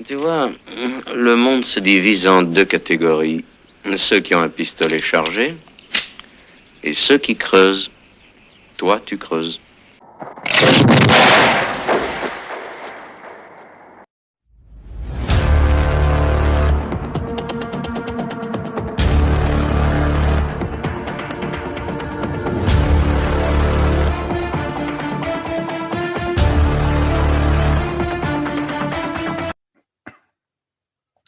Tu vois, le monde se divise en deux catégories. Ceux qui ont un pistolet chargé et ceux qui creusent. Toi, tu creuses.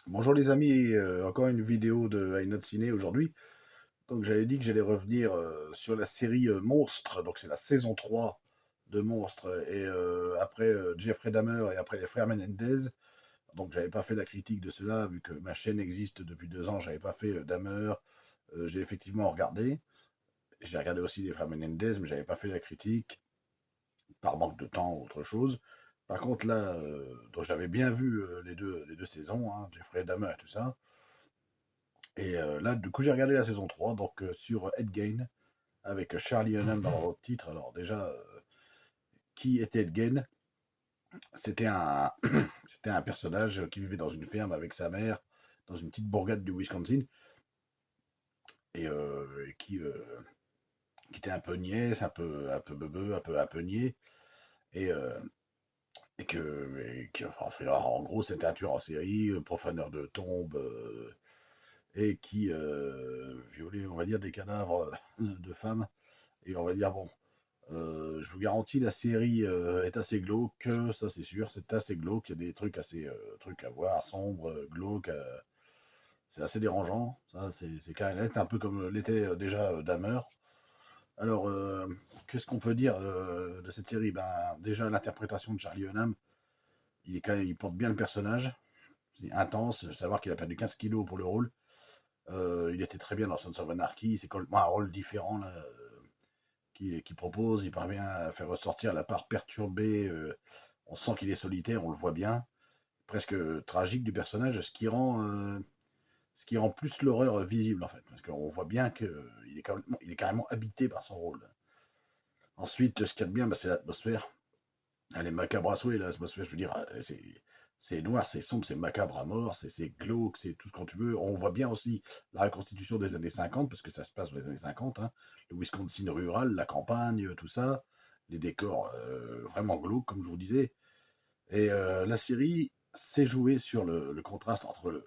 Bonjour les amis, encore une vidéo de Why Not Ciné aujourd'hui. Donc j'avais dit que j'allais revenir sur la série Monstres, donc c'est la saison 3 de Monstres, et après Jeffrey Dahmer et après les frères Menendez. Donc j'avais pas fait la critique de cela, vu que ma chaîne existe depuis 2 ans, j'avais pas fait Dahmer. J'ai effectivement regardé, j'ai regardé aussi les frères Menendez, mais j'avais pas fait la critique, par manque de temps ou autre chose. Par contre là, donc j'avais bien vu les deux saisons, hein, Jeffrey Dahmer et tout ça. Et là, du coup, j'ai regardé la saison 3 donc sur Ed Gein, avec Charlie Hunnam dans le titre. Alors déjà, qui était Ed Gein? C'était un, c'était un personnage qui vivait dans une ferme avec sa mère, dans une petite bourgade du Wisconsin, et qui était un peu niaise, un peu beubeu, un peu niais, et, enfin, en gros, c'était un tueur en série, profaneur de tombes, et qui violait, on va dire, des cadavres de femmes. Et on va dire, bon, je vous garantis, la série est assez glauque, ça c'est sûr, c'est assez glauque, il y a des trucs assez trucs à voir, sombres, glauques, c'est assez dérangeant, ça c'est clair et net, un peu comme l'était déjà Dahmer. Alors, qu'est-ce qu'on peut dire de cette série? Ben, déjà, l'interprétation de Charlie Hunnam, il porte bien le personnage, c'est intense, savoir qu'il a perdu 15 kilos pour le rôle. Il était très bien dans Sons of Anarchy, c'est complètement un rôle différent là, qui propose, il parvient à faire ressortir la part perturbée, on sent qu'il est solitaire, on le voit bien, presque tragique du personnage, ce qui rend plus l'horreur visible en fait, parce qu'on voit bien qu'il est carrément habité par son rôle. Ensuite, ce qu'il y a de bien, bah, c'est l'atmosphère. Elle est macabre à souhait, l'atmosphère, je veux dire, c'est noir, c'est sombre, c'est macabre à mort, c'est glauque, c'est tout ce qu'on tu veux. On voit bien aussi la reconstitution des années 50, parce que ça se passe dans les années 50, hein, le Wisconsin rural, la campagne, tout ça, les décors vraiment glauques, comme je vous disais. Et la série s'est jouée sur le contraste entre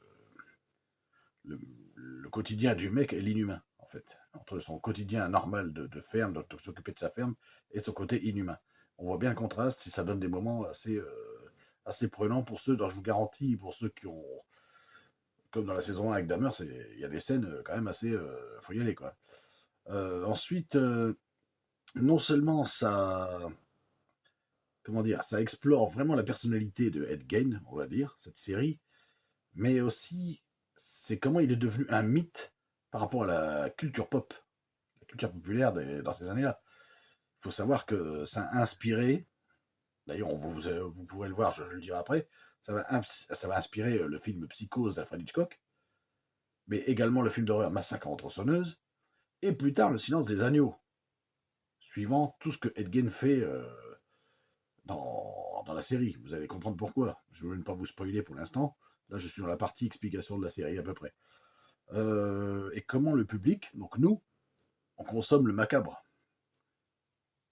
le quotidien du mec et l'inhumain, en fait. Entre son quotidien normal de ferme, de s'occuper de sa ferme, et son côté inhumain. On voit bien le contraste, si ça donne des moments assez prenants pour ceux, dont je vous garantis, pour ceux qui ont, comme dans la saison 1 avec Dahmer, il y a des scènes quand même assez, faut y aller quoi. Ensuite, non seulement ça, comment dire, ça explore vraiment la personnalité de Ed Gein, on va dire, cette série, mais aussi c'est comment il est devenu un mythe par rapport à la culture pop, la culture populaire dans ces années-là. Il faut savoir que ça a inspiré, d'ailleurs vous pourrez le voir, je le dirai après, ça va inspirer le film Psychose d'Alfred Hitchcock, mais également le film d'horreur Massacre en tronçonneuse, et plus tard Le Silence des agneaux, suivant tout ce que Ed Gein fait dans la série. Vous allez comprendre pourquoi. Je ne veux même pas vous spoiler pour l'instant. Là, je suis dans la partie explication de la série à peu près. Et comment le public, donc nous, on consomme le macabre.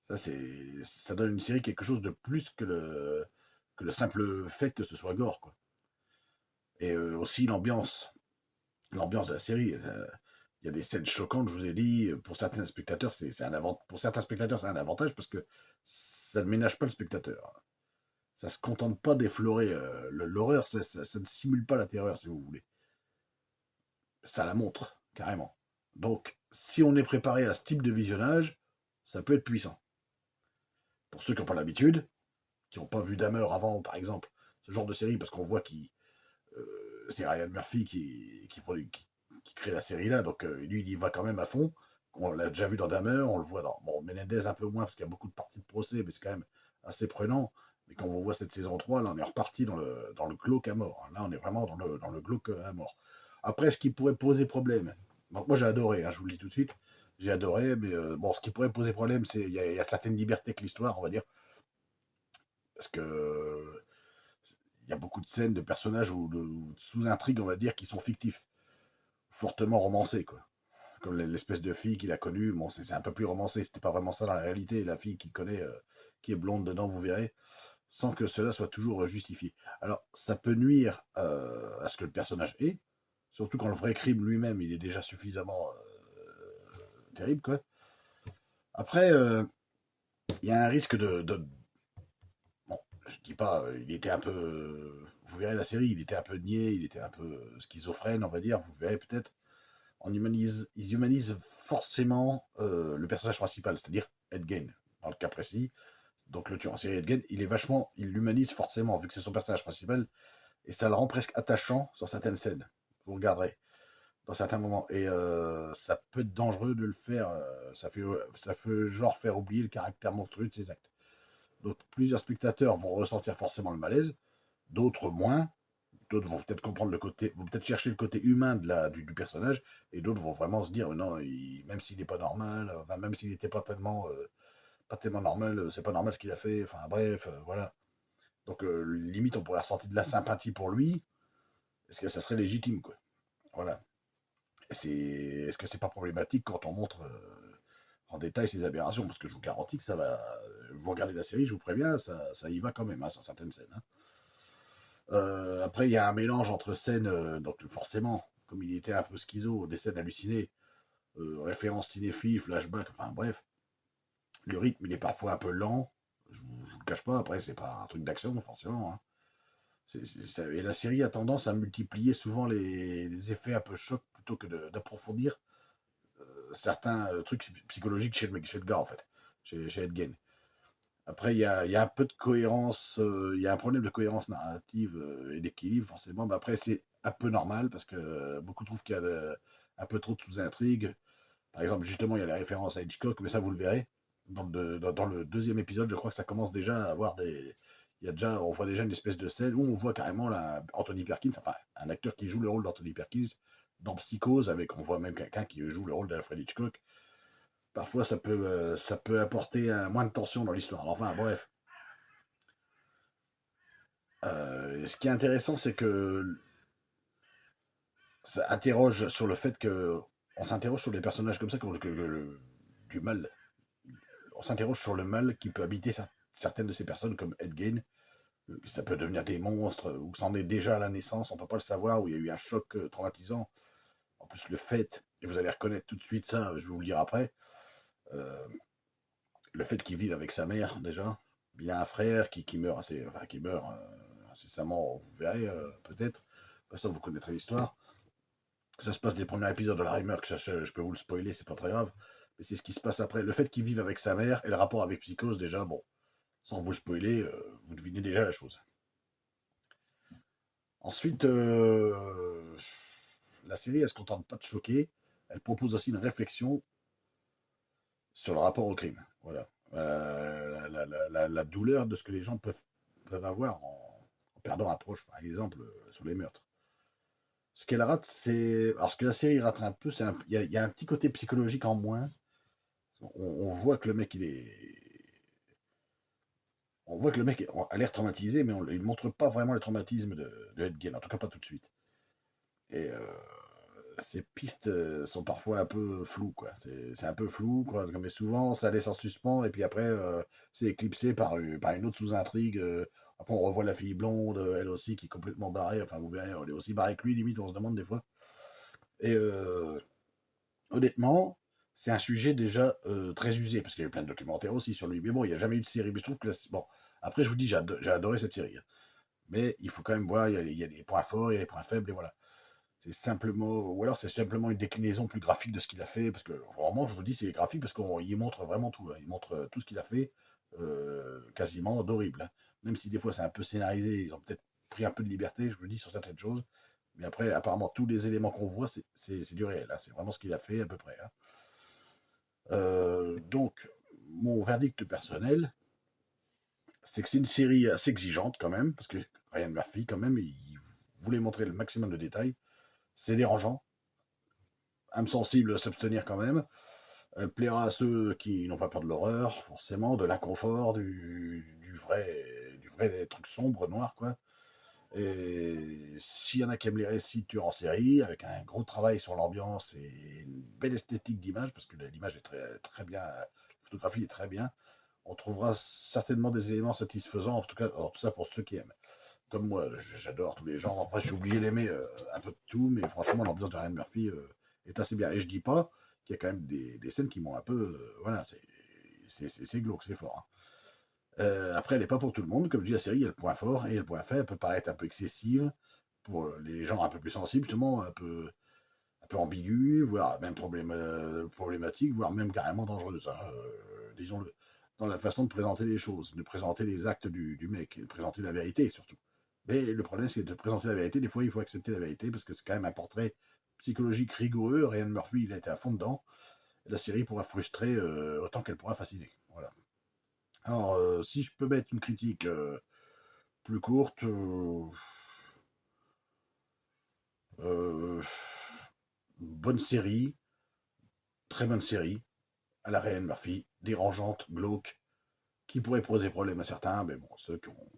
Ça donne une série quelque chose de plus que le simple fait que ce soit gore, quoi. Et aussi l'ambiance de la série. Il y a des scènes choquantes, je vous ai dit. Pour certains spectateurs, pour certains spectateurs, c'est un avantage parce que ça ne ménage pas le spectateur. Ça se contente pas d'effleurer l'horreur, ça ne simule pas la terreur, si vous voulez. Ça la montre, carrément. Donc, si on est préparé à ce type de visionnage, ça peut être puissant. Pour ceux qui n'ont pas l'habitude, qui n'ont pas vu Dahmer avant, par exemple, ce genre de série, parce qu'on voit c'est Ryan Murphy qui crée la série là, donc lui, il y va quand même à fond. On l'a déjà vu dans Dahmer, on le voit dans Menendez un peu moins, parce qu'il y a beaucoup de parties de procès, mais c'est quand même assez prenant. Mais quand on voit cette saison 3, là, on est reparti dans le glauque à mort. Là, on est vraiment dans le glauque à mort. Après, ce qui pourrait poser problème, donc moi j'ai adoré, hein, je vous le dis tout de suite, j'ai adoré, mais bon, ce qui pourrait poser problème, c'est il y a certaines libertés que l'histoire, on va dire, parce que il y a beaucoup de scènes de personnages ou de sous-intrigues, on va dire, qui sont fictifs, fortement romancés, quoi. Comme l'espèce de fille qu'il a connue, bon, c'est un peu plus romancé, c'était pas vraiment ça dans la réalité, la fille qu'il connaît, qui est blonde dedans, vous verrez, sans que cela soit toujours justifié. Alors, ça peut nuire à ce que le personnage est, surtout quand le vrai crime lui-même, il est déjà suffisamment terrible, quoi. Après, il y a un risque de. Bon, je dis pas, il était un peu. Vous verrez la série, il était un peu niais, il était un peu schizophrène, on va dire, vous verrez peut-être. Ils humanisent forcément le personnage principal, c'est-à-dire Ed Gein, dans le cas précis. Donc le tueur en série Ed Gein, il l'humanise forcément, vu que c'est son personnage principal, et ça le rend presque attachant sur certaines scènes. Vous regarderez, dans certains moments. Et ça peut être dangereux de le faire, ça peut genre faire oublier le caractère monstrueux de ses actes. Donc plusieurs spectateurs vont ressentir forcément le malaise, d'autres moins. D'autres vont peut-être comprendre le côté, vont peut-être chercher le côté humain du personnage, et d'autres vont vraiment se dire non, même s'il n'est pas normal, enfin, même s'il n'était pas tellement normal, c'est pas normal ce qu'il a fait, enfin bref, voilà. Donc limite on pourrait ressentir de la sympathie pour lui, est-ce que ça serait légitime, quoi. Voilà. Est-ce que c'est pas problématique quand on montre en détail ces aberrations, parce que je vous garantis que ça va, vous regardez la série, je vous préviens, ça y va quand même, hein, sur certaines scènes, hein. Après, il y a un mélange entre scènes, donc forcément, comme il était un peu schizo, des scènes hallucinées, références cinéphiles, flashbacks, enfin bref. Le rythme, il est parfois un peu lent, je ne vous le cache pas, après, c'est pas un truc d'action, forcément, hein. Et la série a tendance à multiplier souvent les effets un peu chocs plutôt que d'approfondir certains trucs psychologiques chez le gars, en fait, chez Ed Gein. Après, il y a un peu de cohérence, il y a un problème de cohérence narrative et d'équilibre, forcément. Mais après, c'est un peu normal parce que beaucoup trouvent qu'il y a un peu trop de sous-intrigues. Par exemple, justement, il y a la référence à Hitchcock, mais ça, vous le verrez. Dans le deuxième épisode, je crois que ça commence déjà à avoir des. Il y a déjà, on voit déjà une espèce de scène où on voit carrément là, Anthony Perkins, enfin, un acteur qui joue le rôle d'Anthony Perkins dans Psychose, avec, on voit même quelqu'un qui joue le rôle d'Alfred Hitchcock. Parfois, ça peut apporter moins de tension dans l'histoire. Enfin, bref. Ce qui est intéressant, c'est que ça interroge sur le fait que on s'interroge sur des personnages comme ça du mal. On s'interroge sur le mal qui peut habiter certaines de ces personnes comme Ed Gein. Ça peut devenir des monstres ou que c'en est déjà à la naissance, on peut pas le savoir, où il y a eu un choc traumatisant. En plus, le fait, et vous allez reconnaître tout de suite ça, je vais vous le dire après, euh, le fait qu'il vive avec sa mère déjà. Il a un frère qui meurt qui meurt incessamment, vous verrez peut-être. Ça, vous connaîtrez l'histoire. Ça se passe dès le premier épisode de la Remark, je peux vous le spoiler, c'est pas très grave. Mais c'est ce qui se passe après. Le fait qu'il vive avec sa mère et le rapport avec Psychose, déjà, bon, sans vous le spoiler, vous devinez déjà la chose. Ensuite, la série, elle se contente pas de choquer, elle propose aussi une réflexion sur le rapport au crime. Voilà. La douleur de ce que les gens peuvent avoir en perdant un proche, par exemple, sur les meurtres. Ce qu'elle rate, c'est. Alors, ce que la série rate un peu, il y a un petit côté psychologique en moins. On voit que le mec, il est. On voit que le mec a l'air traumatisé, mais il ne montre pas vraiment le traumatisme de Ed Gein, en tout cas pas tout de suite. Et ces pistes sont parfois un peu floues, quoi. C'est un peu flou, quoi. Mais souvent, ça laisse en suspens, et puis après, c'est éclipsé par une autre sous-intrigue. Après, on revoit la fille blonde, elle aussi, qui est complètement barrée. Enfin, vous verrez, elle est aussi barrée que lui, limite, on se demande des fois. Et honnêtement, c'est un sujet déjà très usé, parce qu'il y a eu plein de documentaires aussi sur lui. Mais bon, il n'y a jamais eu de série. Mais je trouve que bon, après, je vous dis, j'ai adoré cette série, hein. Mais il faut quand même voir, il y a les points forts, il y a les points faibles, et voilà. C'est simplement, ou alors c'est simplement une déclinaison plus graphique de ce qu'il a fait, parce que vraiment, je vous dis, c'est graphique parce qu'il montre vraiment tout, hein. Il montre tout ce qu'il a fait, quasiment d'horrible, hein. Même si des fois c'est un peu scénarisé, ils ont peut-être pris un peu de liberté, je vous dis, sur certaines choses. Mais après, apparemment, tous les éléments qu'on voit, c'est du réel, hein. C'est vraiment ce qu'il a fait à peu près, hein. Donc, mon verdict personnel, c'est que c'est une série assez exigeante quand même, parce que Ryan Murphy, quand même, il voulait montrer le maximum de détails. C'est dérangeant, âme sensible, s'abstenir quand même. Elle plaira à ceux qui n'ont pas peur de l'horreur, forcément, de l'inconfort, du vrai truc sombre, noir, quoi. Et s'il y en a qui aiment les récits de tueurs en série, avec un gros travail sur l'ambiance et une belle esthétique d'image, parce que l'image est très, très bien, la photographie est très bien, on trouvera certainement des éléments satisfaisants, en tout cas, tout ça pour ceux qui aiment. Comme moi, j'adore tous les genres. Après, je suis obligé d'aimer un peu de tout, mais franchement, l'ambiance de Ryan Murphy est assez bien. Et je dis pas qu'il y a quand même des scènes qui m'ont un peu... voilà, c'est glauque, c'est fort. Hein. Après, elle n'est pas pour tout le monde. Comme je dis, la série, il y a le point fort et le point faible. Elle peut paraître un peu excessive pour les gens un peu plus sensibles, justement, un peu ambiguë, voire même problématique, voire même carrément dangereuse, hein, disons-le, dans la façon de présenter les choses, de présenter les actes du mec, et de présenter la vérité, surtout. Mais le problème, c'est de présenter la vérité. Des fois, il faut accepter la vérité, parce que c'est quand même un portrait psychologique rigoureux. Ryan Murphy, il a été à fond dedans. La série pourra frustrer autant qu'elle pourra fasciner. Voilà. Alors, si je peux mettre une critique plus courte, bonne série, très bonne série, à la Ryan Murphy, dérangeante, glauque, qui pourrait poser problème à certains, mais bon, ceux qui ont...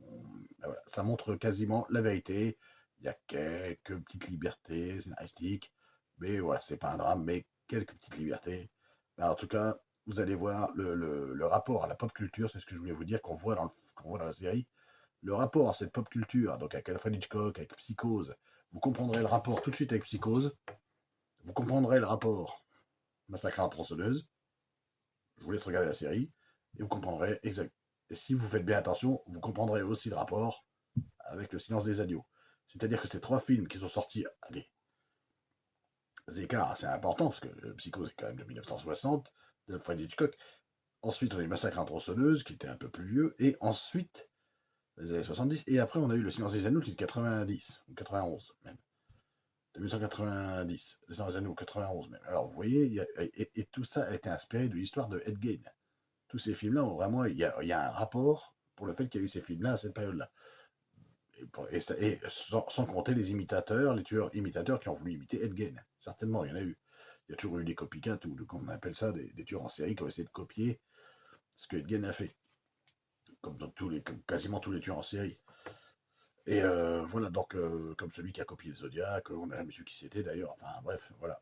Ben voilà, ça montre quasiment la vérité. Il y a quelques petites libertés scénaristiques, mais voilà, c'est pas un drame, mais quelques petites libertés. Ben, en tout cas, vous allez voir le rapport à la pop culture, c'est ce que je voulais vous dire, qu'on voit dans la série. Le rapport à cette pop culture, donc avec Alfred Hitchcock, avec Psychose, vous comprendrez le rapport tout de suite avec Psychose, vous comprendrez le rapport Massacre à la tronçonneuse, je vous laisse regarder la série, et vous comprendrez exact. Et si vous faites bien attention, vous comprendrez aussi le rapport avec Le Silence des agneaux. C'est-à-dire que ces trois films qui sont sortis à des écarts assez importants, parce que Psychose est quand même de 1960, de Fred Hitchcock. Ensuite, on a eu Massacre à la tronçonneuse, qui était un peu plus vieux, et ensuite, les années 70, et après, on a eu Le Silence des agneaux, qui est de 90, ou 91 même. De 1990, Le Silence des agneaux, 91 même. Alors, vous voyez, et tout ça a été inspiré de l'histoire de Ed Gein. Tous ces films-là ont vraiment, il y a un rapport pour le fait qu'il y a eu ces films-là à cette période-là. Et sans compter les imitateurs, les tueurs imitateurs qui ont voulu imiter Ed Gein. Certainement, il y en a eu. Il y a toujours eu des copycats, ou comme on appelle ça, des tueurs en série qui ont essayé de copier ce que Ed Gein a fait. Comme dans quasiment tous les tueurs en série. Et voilà, donc, comme celui qui a copié le Zodiac, on n'a jamais su qui c'était d'ailleurs, enfin bref, voilà.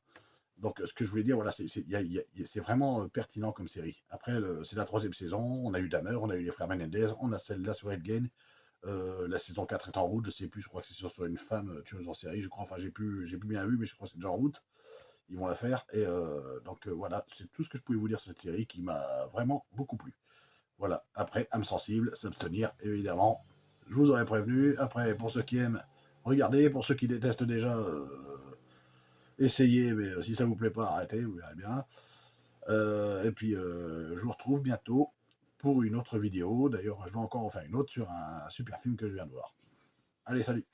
Donc, ce que je voulais dire, voilà, c'est vraiment pertinent comme série. Après, c'est la 3e saison, on a eu Dahmer, on a eu les frères Menendez, on a celle-là sur Ed Gein. La saison 4 est en route, je sais plus, je crois que c'est sur une femme tueuse en série, je crois, enfin j'ai plus bien vu, mais je crois que c'est déjà en route. Ils vont la faire. Et donc voilà, c'est tout ce que je pouvais vous dire sur cette série qui m'a vraiment beaucoup plu. Voilà, après, âme sensible, s'abstenir, évidemment. Je vous aurais prévenu. Après, pour ceux qui aiment, regardez. Pour ceux qui détestent déjà, essayez, mais si ça vous plaît pas, arrêtez, vous verrez bien. Et puis, je vous retrouve bientôt pour une autre vidéo. D'ailleurs, je dois encore en faire une autre sur un super film que je viens de voir. Allez, salut!